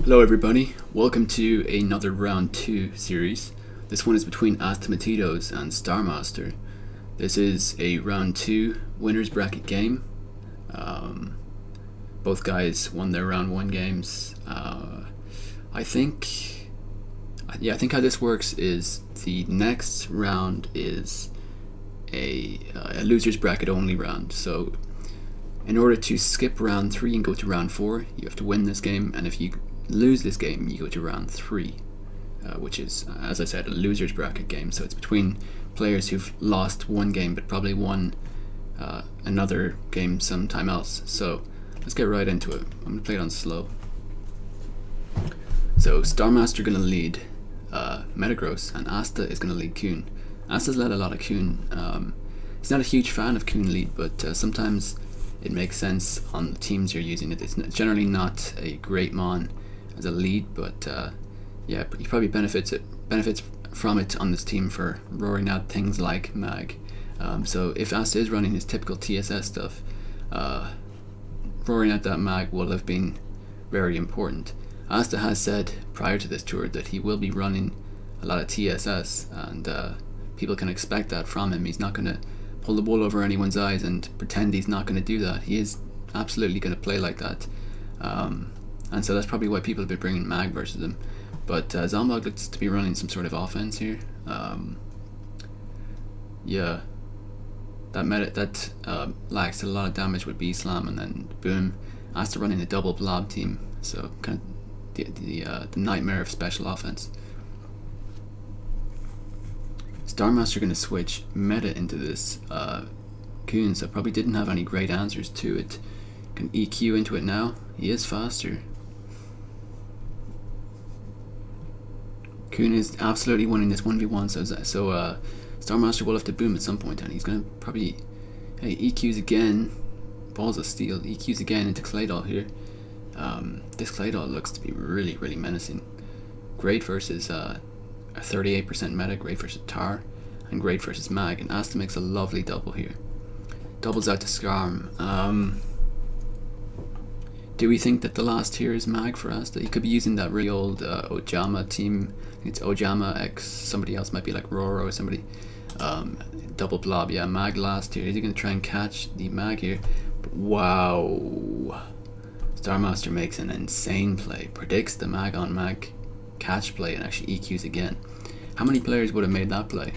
Hello everybody, welcome to another round 2 series. This one is between Astamatitos and Starmaster. This is a round 2 winners bracket game. Both guys won their round 1 games. I think how this works is the next round is a losers bracket only round. So in order to skip round 3 and go to round 4, you have to win this game, and if you lose this game, you go to round 3, which is, as I said, a losers bracket game. So it's between players who've lost one game but probably won another game sometime else. So let's get right into it. I'm gonna play it on slow. So Starmaster gonna lead Metagross, and Asta is gonna lead Kuhn. Asta's led a lot of Kuhn. He's not a huge fan of Kuhn lead, but sometimes it makes sense on the teams you're using. It's generally not a great mon as a lead, but yeah, he probably benefits from it on this team for roaring out things like mag. So if Asta is running his typical TSS stuff, roaring out that mag will have been very important. Asta has said prior to this tour that he will be running a lot of TSS, and people can expect that from him. He's not going to pull the wool over anyone's eyes and pretend he's not going to do that. He is absolutely going to play like that. And so that's probably why people have been bringing mag versus him. But Zombog looks to be running some sort of offense here. Yeah, that lacks a lot of damage with B-Slam, and then boom, Asta running a double blob team. So kind of the nightmare of special offense. Starmaster going to switch meta into this Kuhn, so probably didn't have any great answers to it. Can EQ into it now. He is faster. Kuhn is absolutely winning this 1v1, so Starmaster will have to boom at some point, and he's going to probably EQs again. Balls of Steel. EQs again into Claydol here. This Claydol looks to be really, really menacing. Great versus a 38% meta, great versus Tar, and great versus Mag, and Asta makes a lovely double here. Doubles out to Skarm. Do we think that the last tier is Mag for Asta? He could be using that really old Ojama team. I think it's Ojama X somebody else, might be like Roro or somebody. Double blob, yeah, Mag last tier. Is he going to try and catch the Mag here? But wow. Starmaster makes an insane play, predicts the Mag on Mag catch play, and actually EQs again. How many players would have made that play?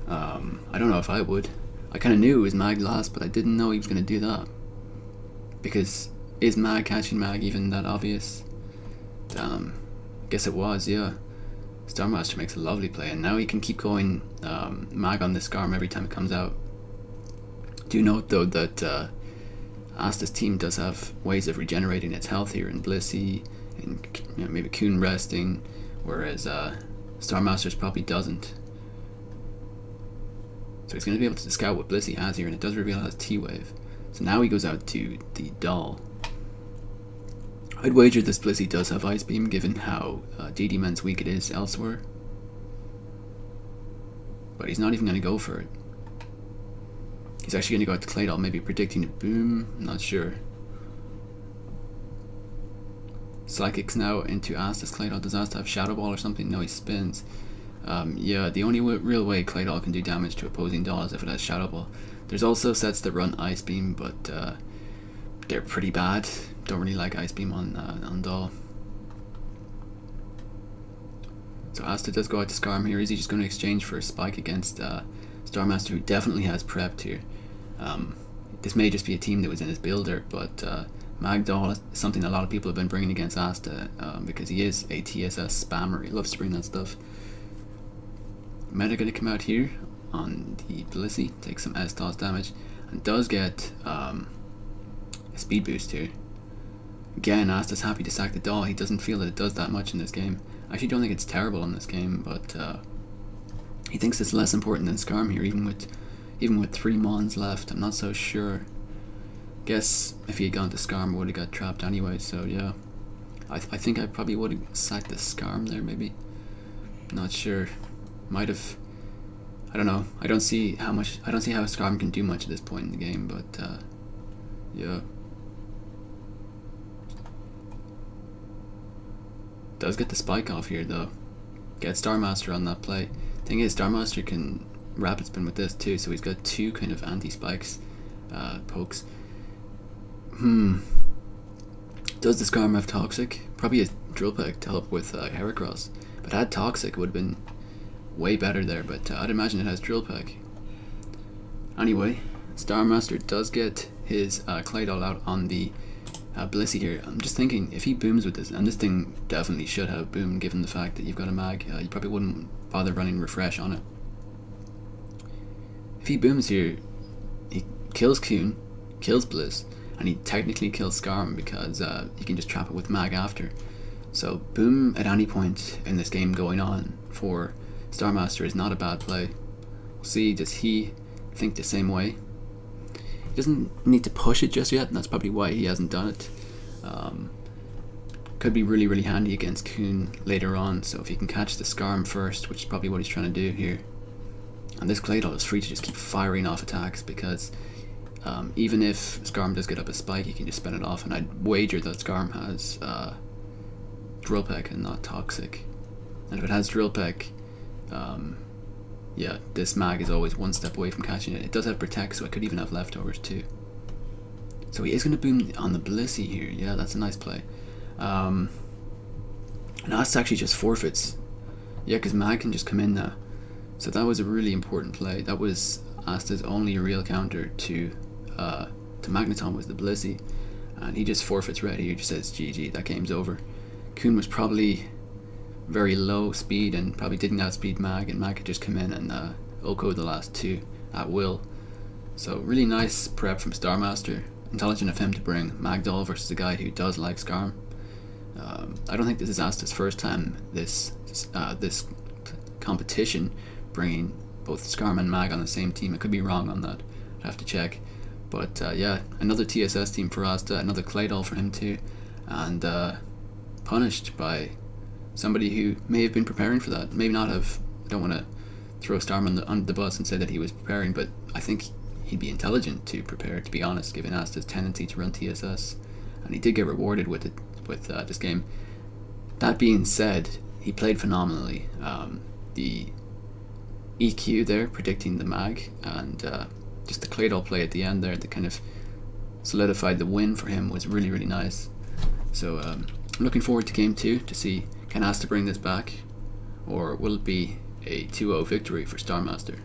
I don't know if I would. I kind of knew it was Mag last, but I didn't know he was going to do that. Because is Mag catching Mag even that obvious? Guess it was, yeah. Starmaster makes a lovely play, and now he can keep going Mag on this Skarm every time it comes out. Do note though that Asta's team does have ways of regenerating its health here in Blissey, and maybe Kuhn resting, whereas Starmaster's probably doesn't. So he's going to be able to scout what Blissey has here, and it does reveal it has T-Wave. So now he goes out to the Doll. I'd wager this Blissey does have Ice Beam, given how DD-Man's weak it is elsewhere. But he's not even going to go for it. He's actually going to go out to Claydol, maybe predicting a boom, I'm not sure. Psychics now into Asta's Claydol. Does Asta have Shadow Ball or something? No, he spins. Yeah, the only real way Claydol can do damage to opposing Doll is if it has Shadow Ball. There's also sets that run Ice Beam, but they're pretty bad. Don't really like Ice Beam on Doll. So Asta does go out to Skarm here. Is he just going to exchange for a Spike against Starmaster, who definitely has prepped here? This may just be a team that was in his builder, but Magdoll is something a lot of people have been bringing against Asta because he is a TSS spammer. He loves to bring that stuff. Meta going to come out here on the Blissey, takes some S-Toss damage, and does get a speed boost here. Again, Asta's happy to sack the Doll. He doesn't feel that it does that much in this game. I actually don't think it's terrible in this game, but he thinks it's less important than Skarm here, even with 3 Mons left. I'm not so sure. Guess if he had gone to Skarm, would have got trapped anyway. So yeah, I think I probably would have sacked the Skarm there. Maybe, not sure. Might have. I don't know. I don't see how Skarm can do much at this point in the game. But yeah. Does get the spike off here though. Get Starmaster on that play. Thing is, Starmaster can rapid spin with this too, so he's got two kind of anti-spikes pokes. Does the Skarm have Toxic? Probably a Drill Peck to help with Heracross. But had Toxic, would have been way better there, but I'd imagine it has Drill Peck. Anyway, Starmaster does get his Claydol out on the Blissey here. I'm just thinking, if he booms with this, and this thing definitely should have boom given the fact that you've got a mag, you probably wouldn't bother running Refresh on it. If he booms here, he kills Kuhn, kills Bliss, and he technically kills Skarm because you can just trap it with mag after. So boom at any point in this game going on for Starmaster is not a bad play. We'll see, does he think the same way? He doesn't need to push it just yet, and that's probably why he hasn't done it. Could be really, really handy against Kuhn later on, so if he can catch the Skarm first, which is probably what he's trying to do here. And this Claydol is free to just keep firing off attacks, because even if Skarm does get up a spike, he can just spin it off, and I'd wager that Skarm has Drill Peck and not Toxic. And if it has Drill Peck, yeah, this mag is always one step away from catching it. It does have Protect, so it could even have leftovers too. So he is going to boom on the Blissey here. Yeah, that's a nice play. And Ast actually just forfeits. Yeah, because mag can just come in now. So that was a really important play. That was Asta's only real counter to Magneton was the Blissey. And he just forfeits red here, just says GG, that game's over. Kuhn was probably very low speed and probably didn't outspeed mag, and mag could just come in and Oko the last two at will. So really nice prep from Starmaster. Intelligent of him to bring Magdoll versus a guy who does like Skarm. I don't think this is Asta's first time this competition bringing both Skarm and mag on the same team. I could be wrong on that, I'd have to check. But yeah, another TSS team for Asta, another Claydol for him too, and punished by somebody who may have been preparing for that, maybe not have. I don't want to throw Starman under the bus and say that he was preparing, but I think he'd be intelligent to prepare, to be honest, given Asta's tendency to run TSS, and he did get rewarded with it with this game. That being said, he played phenomenally. The EQ there, predicting the mag, and just the Claydol play at the end there that kind of solidified the win for him was really, really nice. So I'm looking forward to game 2 to see, can Asta bring this back, or will it be a 2-0 victory for Starmaster?